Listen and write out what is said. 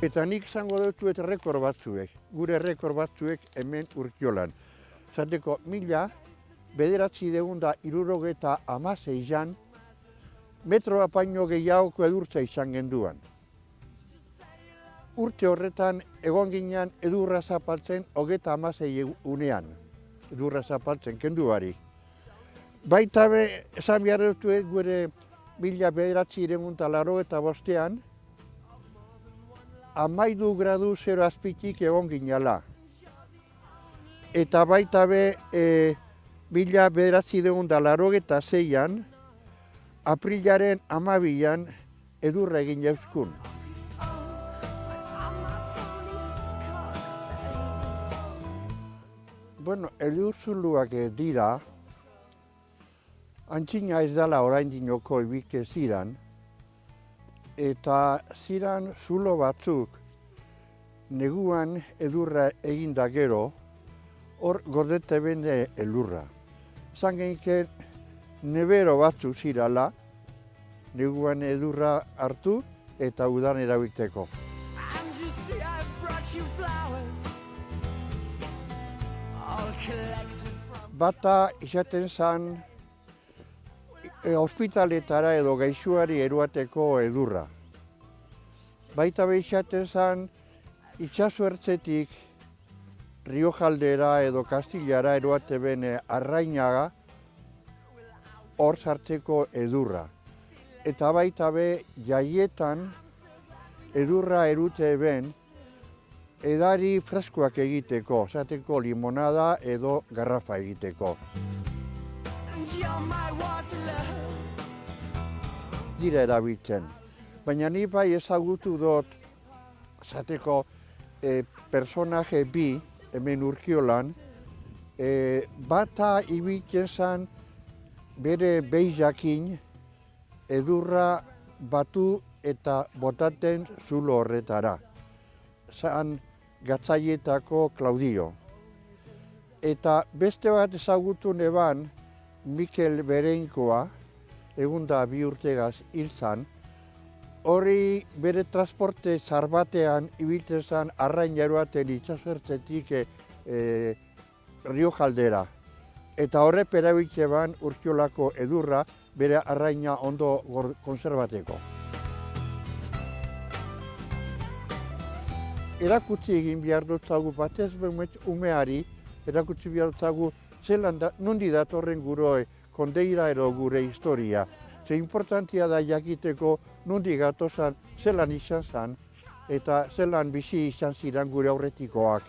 Eta nik izango dut rekord batzuek, gure rekord batzuek hemen Urkiolan. Zateko 1976an metroa paino gehiagoko edurtza izan genduan. Urte horretan egon ginean edurra zapaltzen 36 unean, edurra zapaltzen kendu barik. Baita be, esan behar dut gure 1985an, 12 gradu 0 azpitik egon ginala. Eta baita be, 1986an, aprilaren 12an edurra egin jauzkun. Bueno, elurzuluak dira, antzina ez dela orain dinoko ibike ziran, eta ziran zulo batzuk neguan edurra eginda gero, hor gordete bende elurra. Zan genken nebero batzu zirala, neguan edurra hartu eta udan erabilteko. Bata izaten zan ospitaletara edo gaixuari eruateko edurra. Baita be izaten zan itxaso ertzetik Riojaldera edo Kastillara eruate bene Arrainaga hor sartzeko edurra. Eta baita be jaietan edurra erute ben edari freskoak egiteko, zateko limonada edo garrafa egiteko. Dira erabiltzen. Baina ni bai ezagutu dut zateko personaje bi hemen Urkiolan, bata ibiltzen zan bere behiakin edurra batu eta botaten zulo horretara. Zan Gatzaietako Klaudio. Eta beste bat ezagutu neban Mikel Bereinkoa, egun da 2 urtegaz hil zan, hori bere transporte zar batean ibiltzen zan Arraina eruaten itxasertzetik Riojaldera. Eta horrep erabiltze ban Urkiolako edurra bere Arraina ondo konserbateko. Erakutsi egin behar dutzagu batez umeari, erakutsi behar dutzagu zelan nondi datorren gure kondeira edo gure historia. Ze importantia da jakiteko nondi gatozan zelan izan zan eta zelan bizi izan ziren gure aurretikoak.